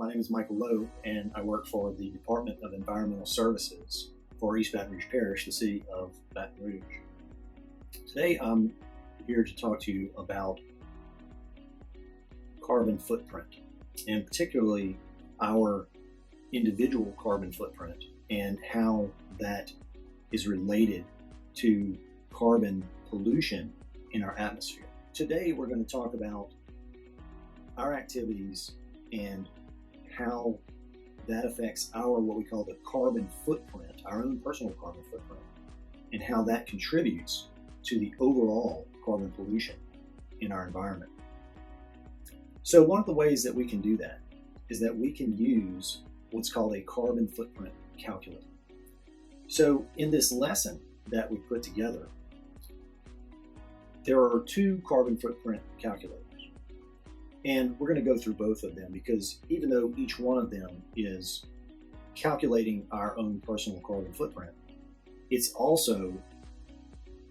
My name is Michael Lowe, and I work for the Department of Environmental Services for East Baton Rouge Parish, the city of Baton Rouge. Today, I'm here to talk to you about carbon footprint, and particularly our individual carbon footprint and how that is related to carbon pollution in our atmosphere. Today, we're going to talk about our activities and how that affects our what we call the carbon footprint, our own personal carbon footprint, and how that contributes to the overall carbon pollution in our environment. So one of the ways that we can do that is that we can use what's called a carbon footprint calculator. So in this lesson that we put together, there are two carbon footprint calculators. And we're going to go through both of them because even though each one of them is calculating our own personal carbon footprint, it's also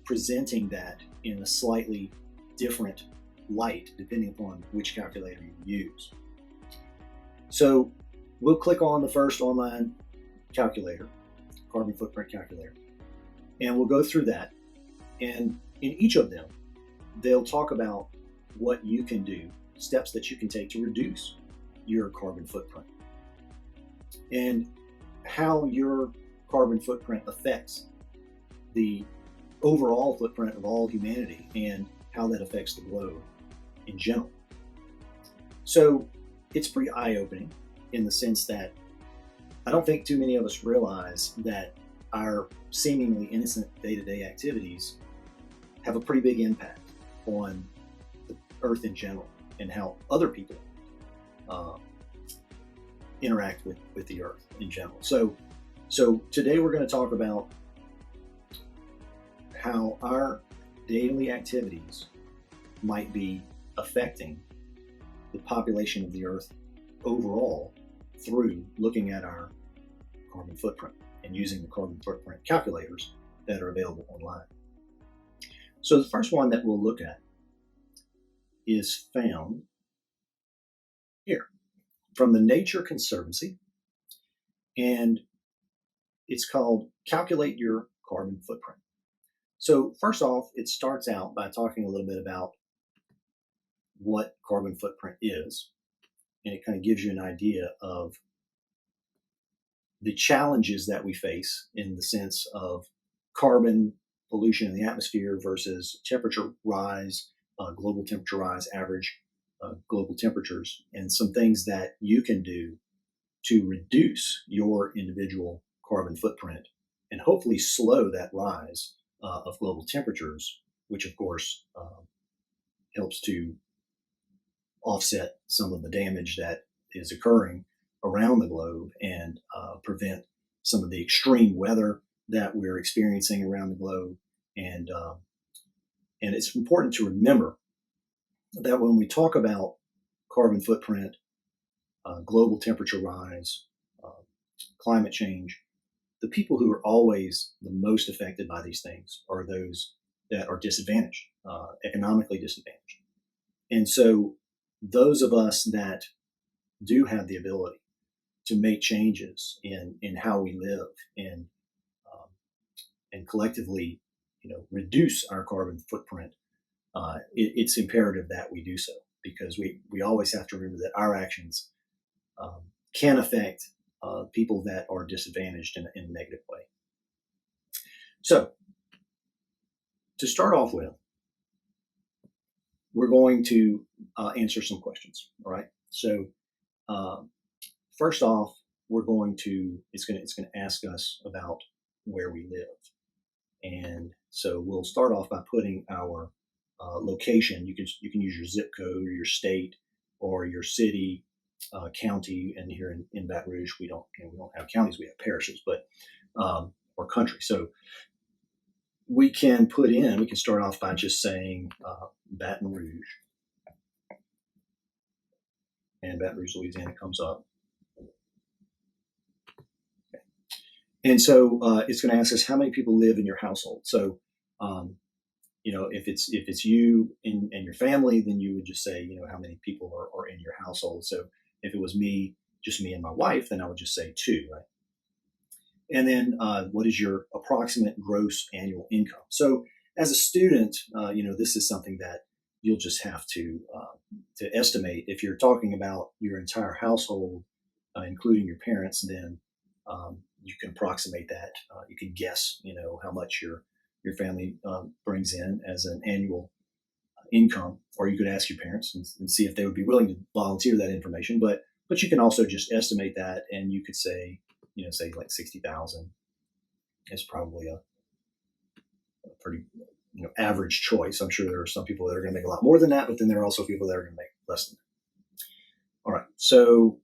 presenting that in a slightly different light depending upon which calculator you use. So we'll click on the first online calculator, carbon footprint calculator, and we'll go through that. And in each of them, they'll talk about what you can do, steps that you can take to reduce your carbon footprint, and how your carbon footprint affects the overall footprint of all humanity and how that affects the globe in general. So it's pretty eye-opening in the sense that I don't think too many of us realize that our seemingly innocent day-to-day activities have a pretty big impact on the earth in general and how other people interact with the earth in general. So today we're going to talk about how our daily activities might be affecting the population of the earth overall through looking at our carbon footprint and using the carbon footprint calculators that are available online. So the first one that we'll look at is found here from the Nature Conservancy, and it's called Calculate Your Carbon Footprint. So first off, it starts out by talking a little bit about what carbon footprint is, and it kind of gives you an idea of the challenges that we face in the sense of carbon pollution in the atmosphere versus temperature rise, global temperature rise, average global temperatures, and some things that you can do to reduce your individual carbon footprint and hopefully slow that rise of global temperatures, which of course helps to offset some of the damage that is occurring around the globe and prevent some of the extreme weather that we're experiencing around the globe. And it's important to remember that when we talk about carbon footprint, global temperature rise, climate change, the people who are always the most affected by these things are those that are disadvantaged, economically disadvantaged. And so those of us that do have the ability to make changes in how we live and collectively, reduce our carbon footprint, it's imperative that we do so, because we always have to remember that our actions can affect people that are disadvantaged in a negative way. So to start off with, we're going to answer some questions. All right. So first off, it's going to ask us about where we live. And so we'll start off by putting our location. You can use your zip code or your state or your city, county. And here in Baton Rouge, we don't have counties, we have parishes, but or country. So we can start off by just saying Baton Rouge, and Baton Rouge, Louisiana comes up. And so it's going to ask us how many people live in your household. So, if it's you and your family, then you would just say, how many people are in your household. So if it was me just me and my wife, then I would just say 2, right? And then what is your approximate gross annual income? So as a student, this is something that you'll just have to estimate. If you're talking about your entire household, including your parents, then you can approximate that. You can guess, how much your family brings in as an annual income, or you could ask your parents and see if they would be willing to volunteer that information. But you can also just estimate that, and you could say, say like 60,000 is probably a pretty average choice. I'm sure there are some people that are going to make a lot more than that, but then there are also people that are going to make less than that. All right, so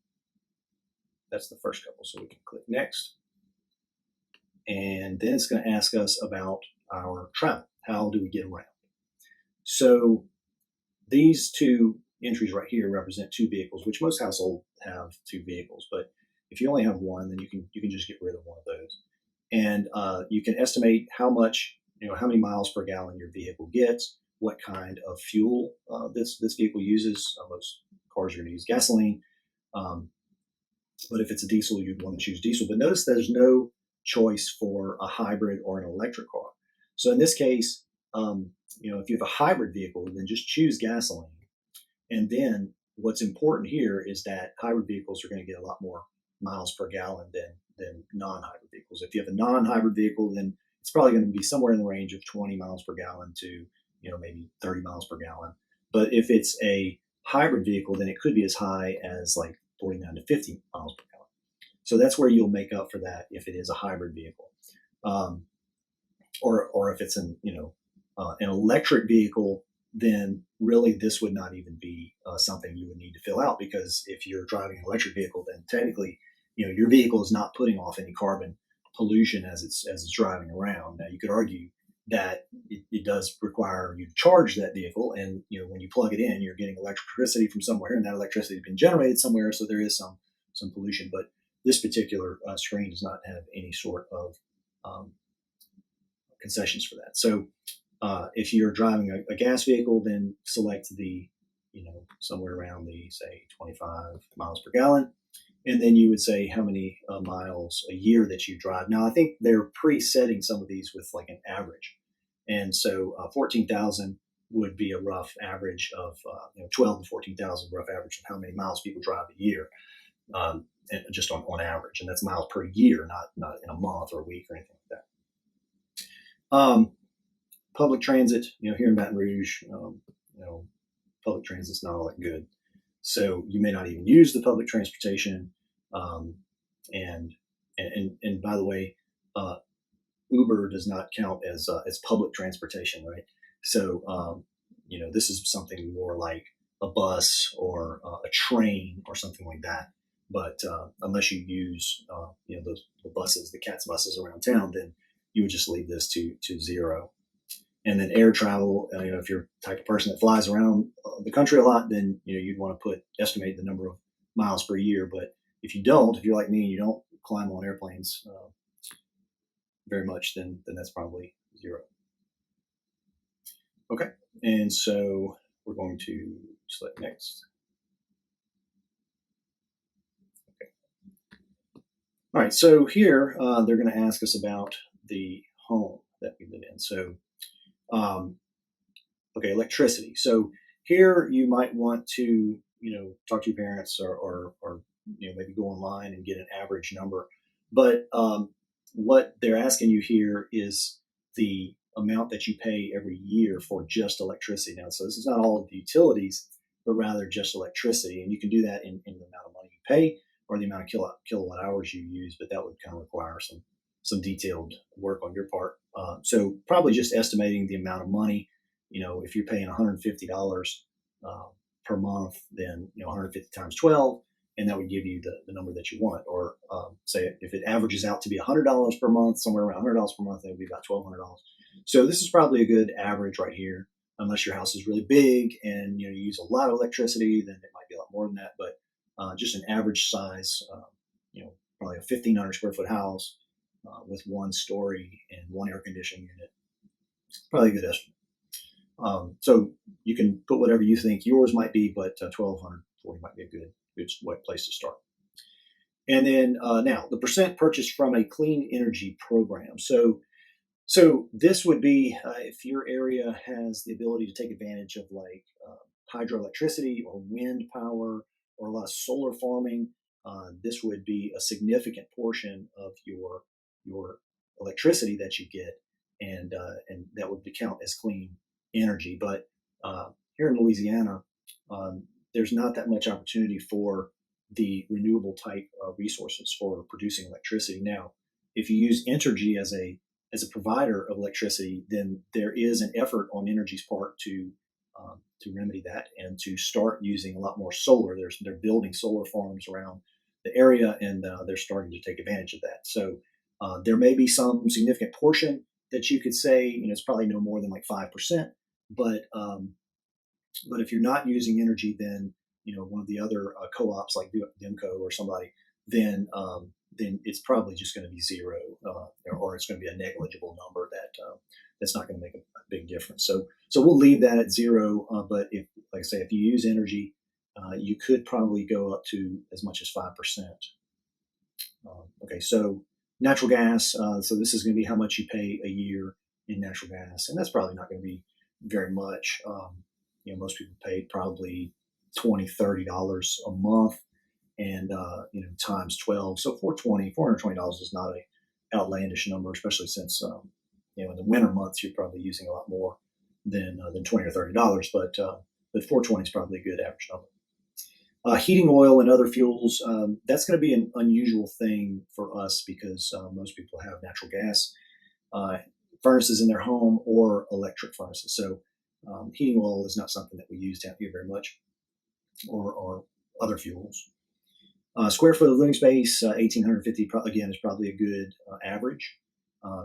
that's the first couple. So we can click next, and then it's going to ask us about our travel. How do we get around? So these 2 entries right here represent 2 vehicles, which most households have 2 vehicles. But if you only have one, then you can just get rid of one of those, and you can estimate how much, how many miles per gallon your vehicle gets, what kind of fuel this vehicle uses. Most cars are going to use gasoline, but if it's a diesel, you'd want to choose diesel. But notice there's no choice for a hybrid or an electric car. So in this case, if you have a hybrid vehicle, then just choose gasoline. And then what's important here is that hybrid vehicles are going to get a lot more miles per gallon than non-hybrid vehicles. If you have a non-hybrid vehicle, then it's probably going to be somewhere in the range of 20 miles per gallon to maybe 30 miles per gallon. But if it's a hybrid vehicle, then it could be as high as like 49 to 50 miles per gallon. So that's where you'll make up for that if it is a hybrid vehicle, or if it's an electric vehicle, then really this would not even be something you would need to fill out, because if you're driving an electric vehicle, then technically, your vehicle is not putting off any carbon pollution as it's driving around. Now, you could argue that it does require you to charge that vehicle, and when you plug it in, you're getting electricity from somewhere, and that electricity has been generated somewhere, so there is some pollution. But this particular screen does not have any sort of concessions for that. So if you're driving a gas vehicle, then select the, somewhere around the, say, 25 miles per gallon. And then you would say how many miles a year that you drive. Now, I think they're pre-setting some of these with like an average. And so 14,000 would be a rough average of, 12 to 14,000 rough average of how many miles people drive a year, and just on average. And that's miles per year, not in a month or a week or anything like that. Public transit, here in Baton Rouge, public transit's not all that good. So you may not even use the public transportation. And by the way, Uber does not count as public transportation, right? So, this is something more like a bus or a train or something like that. But unless you use, the buses, the CATS buses around town, then you would just leave this to 0. And then air travel, if you're the type of person that flies around the country a lot, then you'd want to estimate the number of miles per year. But if you don't, if you're like me and you don't climb on airplanes very much, then that's probably 0. Okay, and so we're going to select next. Okay. All right, so here they're going to ask us about the home that we live in. So okay, electricity. So here you might want to, talk to your parents or maybe go online and get an average number. But what they're asking you here is the amount that you pay every year for just electricity. Now, so this is not all of the utilities, but rather just electricity. And you can do that in the amount of money you pay or the amount of kilowatt hours you use, but that would kind of require some detailed work on your part. So probably just estimating the amount of money. If you're paying $150 per month, then 150 times 12, and that would give you the number that you want. Or say if it averages out to be $100 per month, somewhere around $100 per month, that would be about $1,200. So this is probably a good average right here, unless your house is really big and you use a lot of electricity, then it might be a lot more than that. But just an average size, probably a 1,500 square foot house with 1 story and 1 air conditioning unit, probably a good estimate. So you can put whatever you think yours might be, but 1,240 might be a good place to start. And then now the percent purchased from a clean energy program. So this would be if your area has the ability to take advantage of like hydroelectricity or wind power or a lot of solar farming. This would be a significant portion of your electricity that you get, and that would count as clean energy. But here in Louisiana, there's not that much opportunity for the renewable type resources for producing electricity. Now, if you use Entergy as a provider of electricity, then there is an effort on Energy's part to remedy that and to start using a lot more solar. They're building solar farms around the area, and they're starting to take advantage of that. So there may be some significant portion that you could say, it's probably no more than like 5%, but if you're not using Energy, then one of the other co-ops like Demco or somebody, then it's probably just going to be zero, or it's going to be a negligible number that's not going to make a big difference. So we'll leave that at zero. But if, like I say, if you use Energy, you could probably go up to as much as 5%. Okay, so natural gas. So this is going to be how much you pay a year in natural gas, and that's probably not going to be very much. Most people pay probably $20-$30 a month, and times 12, so $420 is not a outlandish number, especially since in the winter months you're probably using a lot more than $20 or $30, but 420 is probably a good average number. Heating oil and other fuels, that's going to be an unusual thing for us because most people have natural gas furnaces in their home or electric furnaces. So heating oil is not something that we use down here very much, or other fuels. Square foot of living space, 1,850, again, is probably a good average.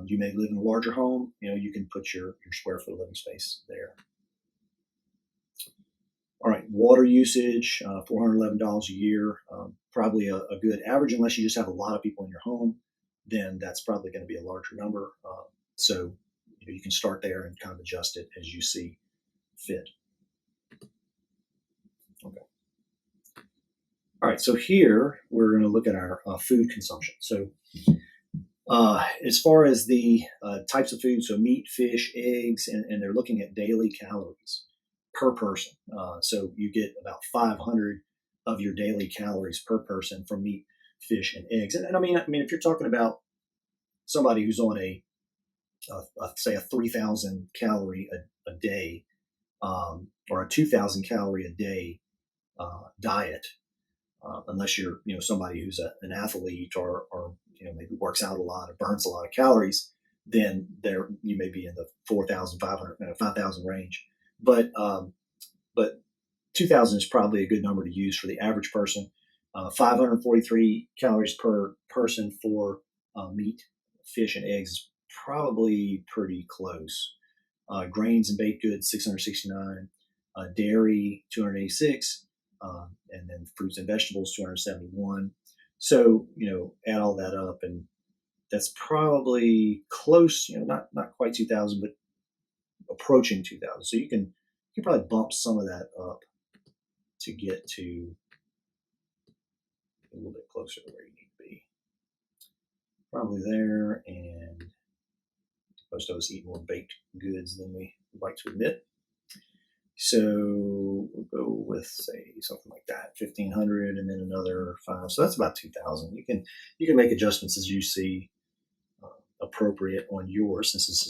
You may live in a larger home, you can put your square foot of living space there. All right, water usage, $411 a year, probably a good average, unless you just have a lot of people in your home, then that's probably going to be a larger number. So you can start there and kind of adjust it as you see fit. Okay. All right, so here we're going to look at our food consumption. So as far as the types of food, so meat, fish, eggs, and they're looking at daily calories per person. So you get about 500 of your daily calories per person from meat, fish, and eggs. And I mean, if you're talking about somebody who's on say a 3,000 calorie a day, or a 2,000 calorie a day diet, unless you're somebody who's an athlete or maybe works out a lot or burns a lot of calories, then you may be in the 4,500 5,000 range. But 2,000 is probably a good number to use for the average person. 543 calories per person for meat, fish, and eggs is probably pretty close. Grains and baked goods, 669. Dairy, 286. And then fruits and vegetables, 271. So, add all that up, and that's probably close, not quite 2,000, but approaching 2,000. So you can probably bump some of that up to get to a little bit closer to where you need to be. Probably there, and most of us eat more baked goods than we like to admit. So we'll go with, say, something like that, 1,500, and then another 5. So that's about 2,000. You can make adjustments as you see appropriate on yours, since this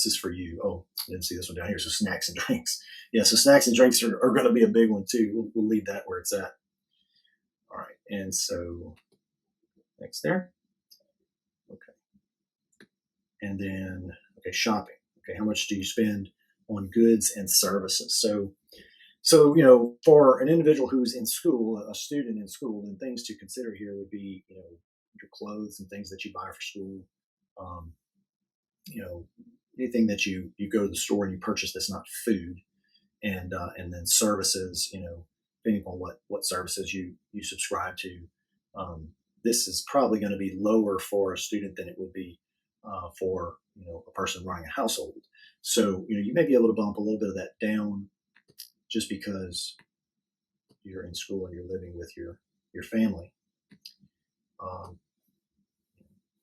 is for you. Oh, I didn't see this one down here. So snacks and drinks. Yeah, so snacks and drinks are going to be a big one too. We'll leave that where it's at. All right, and so next there. Okay, and then shopping. Okay, how much do you spend on goods and services? So for an individual who's in school, a student in school, then things to consider here would be your clothes and things that you buy for school. Anything that you go to the store and you purchase that's not food, and then services. Depending on what services you subscribe to, this is probably going to be lower for a student than it would be for a person running a household. So you may be able to bump a little bit of that down just because you're in school and you're living with your family. On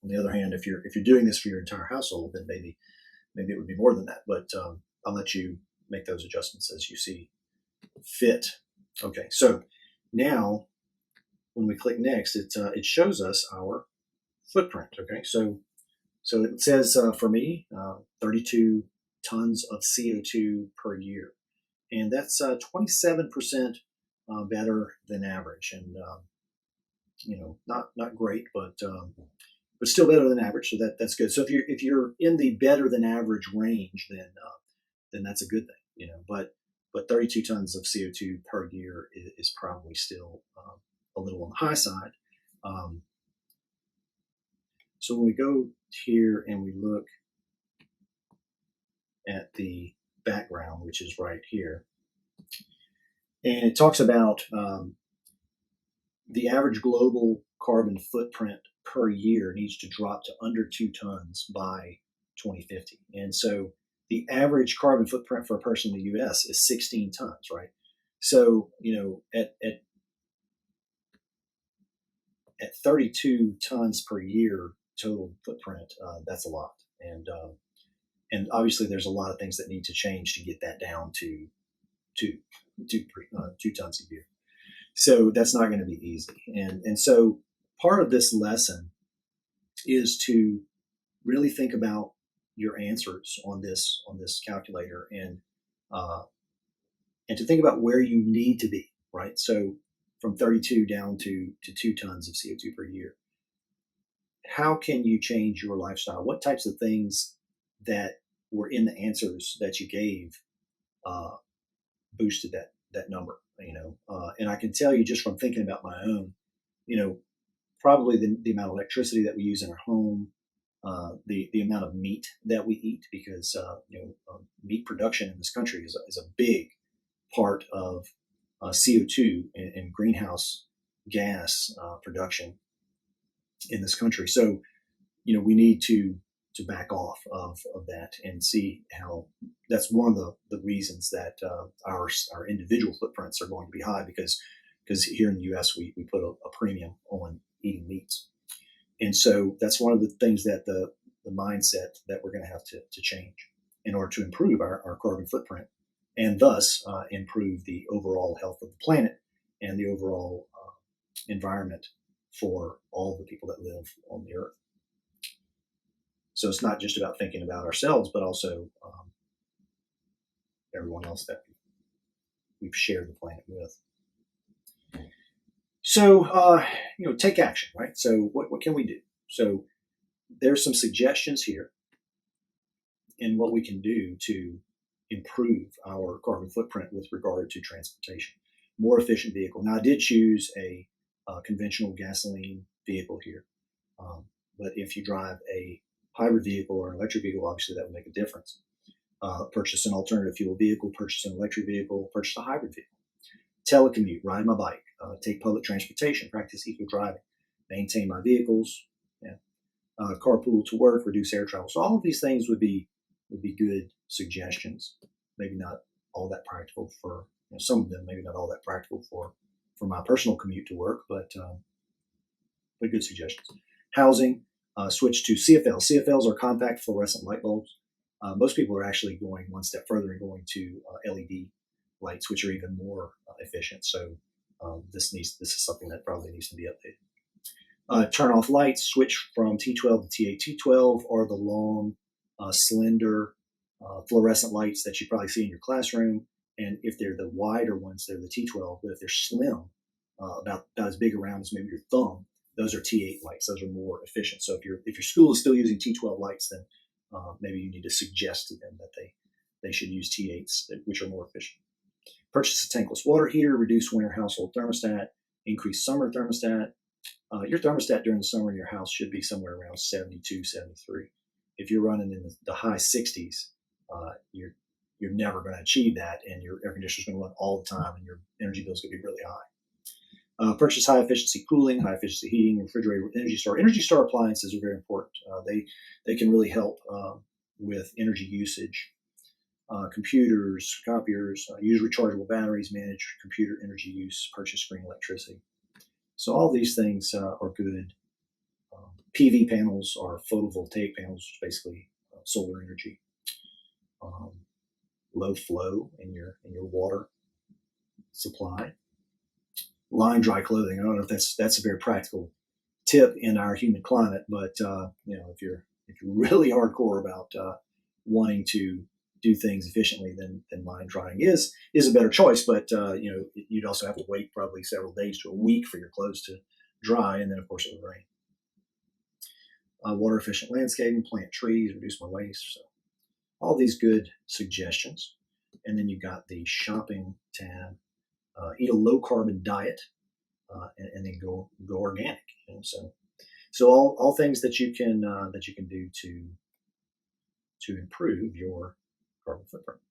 the other hand, if you're doing this for your entire household, then maybe it would be more than that. But I'll let you make those adjustments as you see fit. Okay, so now when we click next, it shows us our footprint. Okay, so it says for me, 32 tons of CO2 per year, and that's 27% better than average, and not great, but still better than average. So that's good. So if you're in the better than average range, then that's a good thing. But 32 tons of CO2 per year is probably still a little on the high side. So when we go here and we look at the background, which is right here, and it talks about the average global carbon footprint per year needs to drop to under 2 tons by 2050. And so the average carbon footprint for a person in the U.S. is 16 tons, right? So, at 32 tons per year total footprint, that's a lot. And obviously there's a lot of things that need to change to get that down to 2 tons a year. So that's not going to be easy. And so part of this lesson is to really think about your answers on this calculator, and to think about where you need to be, right? So from 32 down to 2 tons of CO2 per year. How can you change your lifestyle? What types of things that were in the answers that you gave boosted that number? And I can tell you just from thinking about my own, probably the amount of electricity that we use in our home, the amount of meat that we eat, because meat production in this country is a big part of CO2 and greenhouse gas production in this country. So we need to back off of that and see how that's one of the reasons that our individual footprints are going to be high, because here in the U.S. we put a premium on eating meats. And so that's one of the things that the mindset that we're going to have to change in order to improve our carbon footprint, and thus improve the overall health of the planet and the overall environment for all the people that live on the earth. So it's not just about thinking about ourselves, but also everyone else that we've shared the planet with. So, take action, right? So what can we do? So there's some suggestions here in what we can do to improve our carbon footprint with regard to transportation. More efficient vehicle. Now, I did choose a conventional gasoline vehicle here, but if you drive a hybrid vehicle or an electric vehicle, obviously that would make a difference. Purchase an alternative fuel vehicle, purchase an electric vehicle, purchase a hybrid vehicle. Telecommute, ride my bike, take public transportation, practice eco driving, maintain my vehicles, carpool to work, reduce air travel. So all of these things would be good suggestions. Maybe not all that practical for some of them. Maybe not all that practical for my personal commute to work, but good suggestions. Housing, switch to CFLs. CFLs are compact fluorescent light bulbs. Most people are actually going one step further and going to LED lights, which are even more efficient. So this is something that probably needs to be updated. Turn off lights, switch from T12 to TA. T12 are the long, slender fluorescent lights that you probably see in your classroom. And if they're the wider ones, they're the T12. But if they're slim, about as big around as maybe your thumb, those are T8 lights. Those are more efficient. So if your school is still using T12 lights, then maybe you need to suggest to them that they should use T8s, which are more efficient. Purchase a tankless water heater, reduce winter household thermostat, increase summer thermostat. Your thermostat during the summer in your house should be somewhere around 72, 73. If you're running in the high 60s, you're never going to achieve that, and your air conditioner is going to run all the time, and your energy bill is going to be really high. Purchase high efficiency cooling, high efficiency heating, refrigerator with Energy Star. Energy Star appliances are very important. They can really help with energy usage. Computers, copiers, use rechargeable batteries, manage computer energy use, purchase green electricity. So all these things are good PV panels are photovoltaic panels, which is basically solar energy. Low flow in your water supply. Line dry clothing. I don't know if that's a very practical tip in our humid climate, but if you're really hardcore about wanting to do things efficiently, then line drying is a better choice. But you'd also have to wait probably several days to a week for your clothes to dry, and then of course it would rain. Water efficient landscaping, plant trees, reduce my waste. So all these good suggestions. And then you've got the shopping tab. Eat a low carbon diet, and then go organic. So all things that you can do to improve your carbon footprint.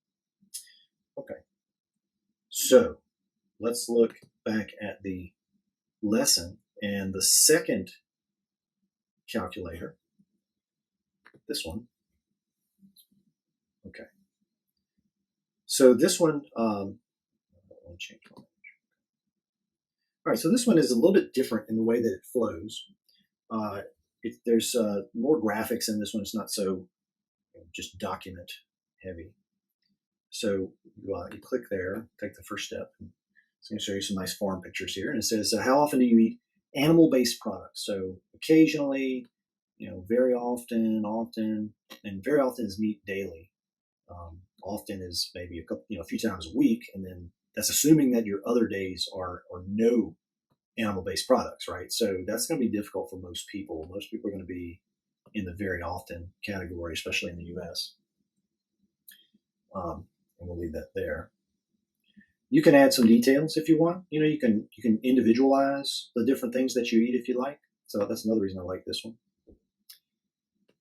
Okay, so let's look back at the lesson and the second calculator. This one. Okay. So this one, I want to change one. All right, so this one is a little bit different in the way that it flows. There's more graphics in this one. It's not so just document heavy. So you click there, take the first step. It's going to show you some nice farm pictures here. And it says, how often do you eat animal-based products? So occasionally, very often, and very often is meat daily. Often is maybe a few times a week, and then that's assuming that your other days are no animal-based products, right? So that's going to be difficult for most people. Most people are going to be in the very often category, especially in the U.S. And we'll leave that there. You can add some details if you want. You can individualize the different things that you eat if you like. So that's another reason I like this one.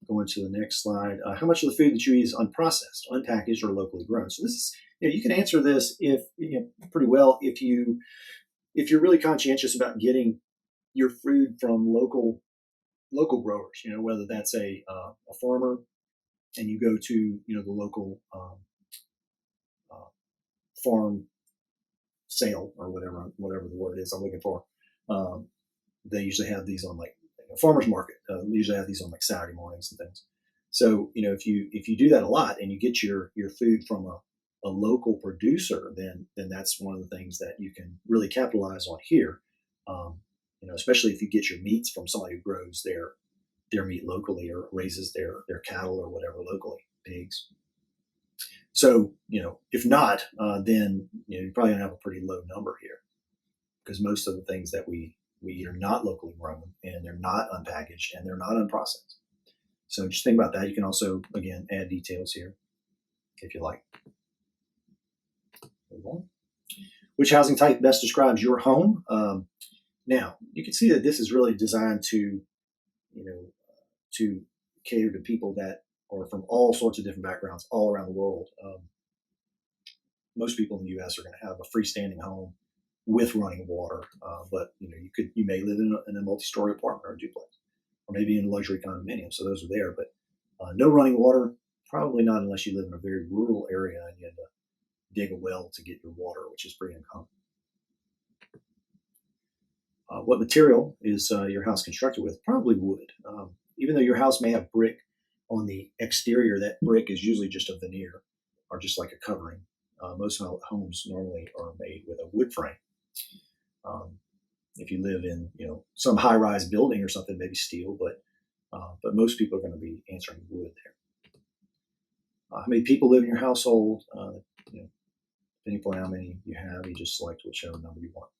Going to the next slide. How much of the food that you eat is unprocessed, unpackaged, or locally grown? So this is, you can answer this if pretty well if you're really conscientious about getting your food from local growers. Whether that's a farmer, and you go to the local farm sale or whatever the word is I'm looking for. They usually have these on farmers market. Usually have these on Saturday mornings and things. So if you do that a lot and you get your food from a local producer, then that's one of the things that you can really capitalize on here. Especially if you get your meats from somebody who grows their meat locally or raises their cattle or whatever locally, pigs. So if not, then you're probably gonna have a pretty low number here, because most of the things that we eat are not locally grown, and they're not unpackaged, and they're not unprocessed. So just think about that. You can also, again, add details here if you like. Move on. Which housing type best describes your home? Now, you can see that this is really designed to cater to people that are from all sorts of different backgrounds all around the world. Most people in the U.S. are going to have a freestanding home with running water, but you may live in a multi-story apartment or a duplex, or maybe in a luxury condominium. So those are there, but no running water, probably not unless you live in a very rural area and you have to dig a well to get your water, which is pretty uncommon. What material is your house constructed with? Probably wood. Even though your house may have brick on the exterior, that brick is usually just a veneer or just like a covering. Most homes normally are made with a wood frame. If you live in some high-rise building or something, maybe steel, but most people are going to be answering wood there. How many people live in your household? Depending upon how many you have, you just select whichever number you want.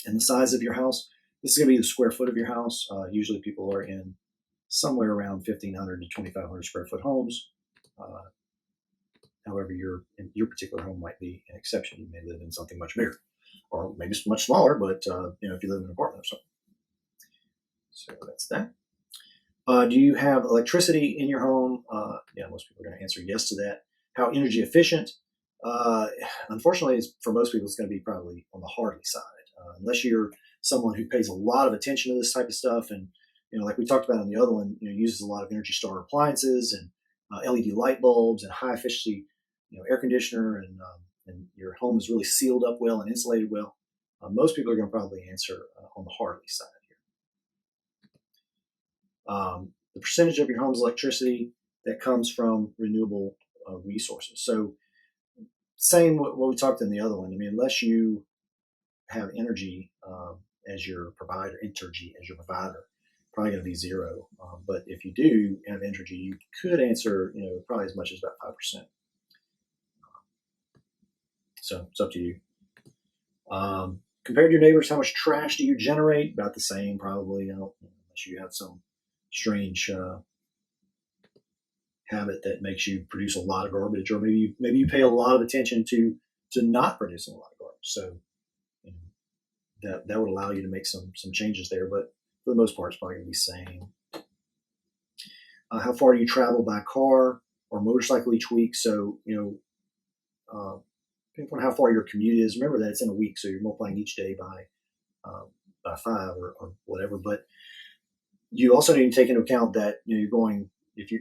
And the size of your house, this is going to be the square foot of your house. Usually people are in somewhere around 1,500 to 2,500 square foot homes. However, your particular home might be an exception. You may live in something much bigger, or maybe much smaller, but if you live in an apartment or something. So that's that. Do you have electricity in your home? Most people are going to answer yes to that. How energy efficient? Unfortunately, for most people, it's going to be probably on the hardly side, unless you're someone who pays a lot of attention to this type of stuff, and like we talked about on the other one, uses a lot of Energy Star appliances and LED light bulbs and high efficiency, air conditioner, and your home is really sealed up well and insulated well. Most people are going to probably answer on the hardly side here. The percentage of your home's electricity that comes from renewable resources. So same what we talked in the other one. I mean, unless you have energy as your provider, Entergy as your provider, probably going to be zero. But if you do have energy, you could answer, probably as much as about 5%. So it's up to you. Compared to your neighbors, how much trash do you generate? About the same, probably. Unless you have some strange habit that makes you produce a lot of garbage, or maybe you pay a lot of attention to not producing a lot of garbage. So that would allow you to make some changes there. But for the most part, it's probably going to be the same. How far do you travel by car or motorcycle each week? So depending on how far your commute is, remember that it's in a week, so you're multiplying each day by 5 or whatever. But you also need to take into account that you're going.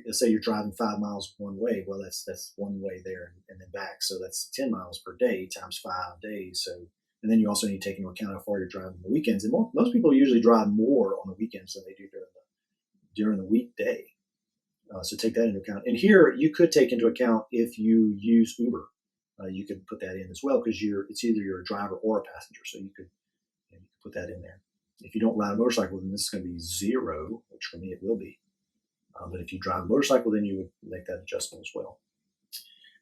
Let's say you're driving 5 miles one way, well, that's one way there and then back, so that's 10 miles per day times 5 days. So, and then you also need to take into account how far you're driving on the weekends. And most people usually drive more on the weekends than they do during the weekday. So take that into account. And here you could take into account if you use Uber. You could put that in as well, because it's either you're a driver or a passenger. So you could put that in there. If you don't ride a motorcycle, then this is going to be 0, which for me it will be. But if you drive a motorcycle, then you would make that adjustment as well.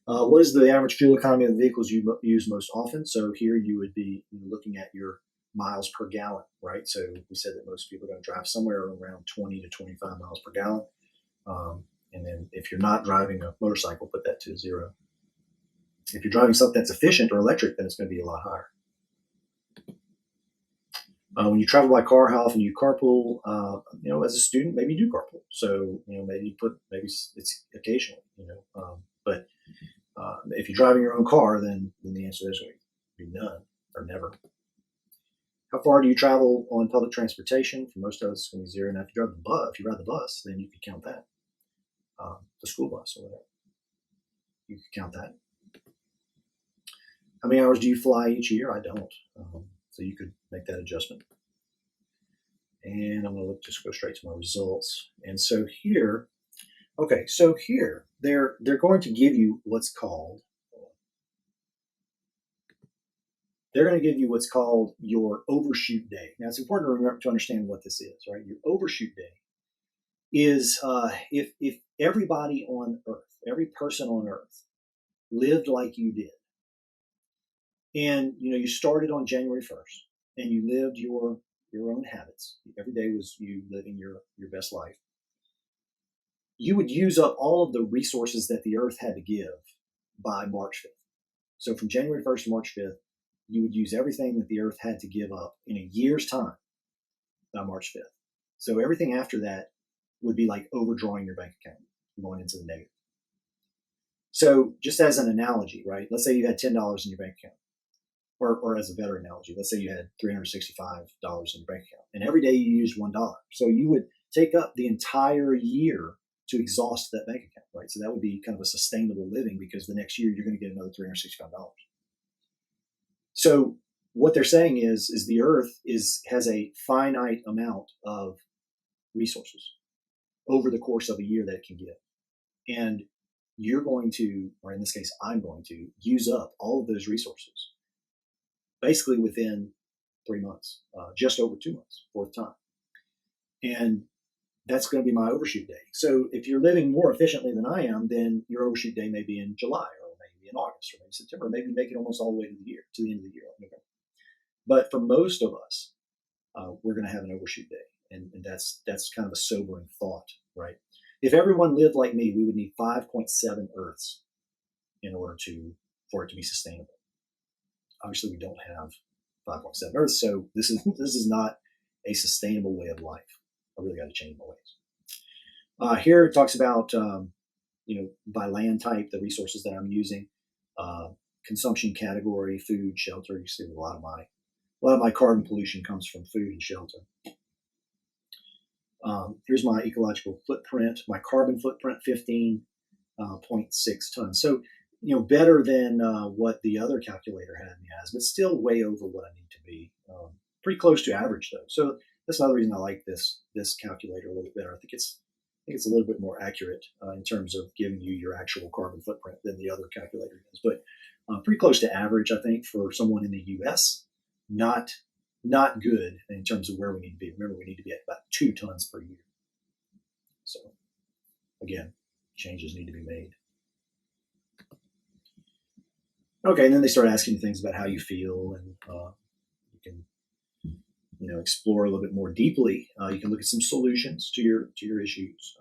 What is the average fuel economy of the vehicles you use most often? So here you would be looking at your miles per gallon, right? So we said that most people are going to drive somewhere around 20 to 25 miles per gallon. And then if you're not driving a motorcycle, put that to 0. If you're driving something that's efficient or electric, then it's going to be a lot higher. When you travel by car, how often do you carpool? As a student, maybe you do carpool. So, maybe it's occasionally, but if you're driving your own car, then the answer is going to be none or never. How far do you travel on public transportation? For most of us, it's going to be 0. Now, if you ride the bus, then you could count that. The school bus or whatever. You could count that. How many hours do you fly each year? I don't. So you could make that adjustment. And I'm going to just go straight to my results. And so here, they're going to give you what's called your overshoot day. Now it's important to understand what this is, right? Your overshoot day is if everybody on Earth, every person on Earth lived like you did, and you started on January 1st, and you lived your own habits. Every day was you living your best life. You would use up all of the resources that the Earth had to give by March 5th. So from January 1st to March 5th, you would use everything that the Earth had to give up in a year's time by March 5th. So everything after that would be like overdrawing your bank account, going into the negative. So just as an analogy, right? Let's say you had $10 in your bank account. Or as a better analogy, let's say you had $365 in your bank account, and every day you used $1. So you would take up the entire year to exhaust that bank account, right? So that would be kind of a sustainable living, because the next year you're going to get another $365. So what they're saying is the Earth has a finite amount of resources over the course of a year that it can give, and you're going to, or in this case, I'm going to use up all of those resources basically within 3 months, just over 2 months, fourth time. And that's going to be my overshoot day. So if you're living more efficiently than I am, then your overshoot day may be in July, or maybe in August, or maybe September, maybe make it almost all the way to the end of the year. Like But for most of us, we're going to have an overshoot day. And that's kind of a sobering thought, right? If everyone lived like me, we would need 5.7 Earths in order for it to be sustainable. Obviously, we don't have 5.7 Earths, so this is not a sustainable way of life. I really got to change my ways. Here it talks about by land type, the resources that I'm using, consumption category, food, shelter. You see, a lot of my carbon pollution comes from food and shelter. Here's my ecological footprint. My carbon footprint, 15.6 tons. So, better than what the other calculator had me as, but still way over what I need to be. Pretty close to average, though. So that's another reason I like this calculator a little bit better. I think it's a little bit more accurate in terms of giving you your actual carbon footprint than the other calculator does. But pretty close to average, I think, for someone in the U.S. Not good in terms of where we need to be. Remember, we need to be at about 2 tons per year. So again, changes need to be made. Okay, and then they start asking you things about how you feel, and you can explore a little bit more deeply. You can look at some solutions to your issues,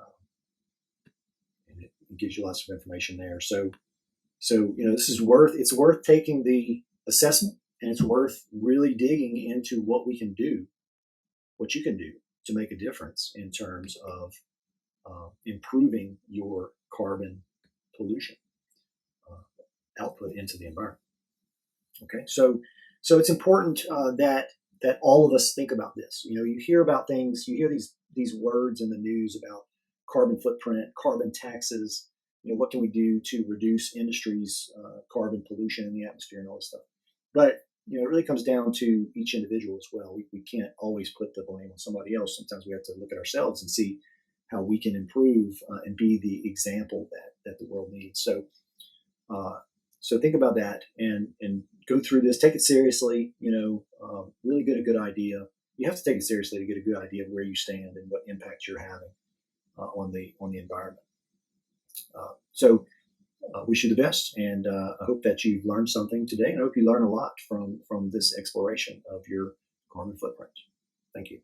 and it gives you lots of information there. So this is it's worth taking the assessment, and it's worth really digging into what you can do to make a difference in terms of improving your carbon pollution output into the environment. Okay, so it's important that all of us think about this. You hear about things, you hear these words in the news about carbon footprint, carbon taxes. What can we do to reduce industry's carbon pollution in the atmosphere and all this stuff? But it really comes down to each individual as well. We can't always put the blame on somebody else. Sometimes we have to look at ourselves and see how we can improve and be the example that the world needs. So think about that and go through this. Take it seriously. Really get a good idea. You have to take it seriously to get a good idea of where you stand and what impact you're having on the environment. So wish you the best, and I hope that you've learned something today. And I hope you learn a lot from this exploration of your carbon footprint. Thank you.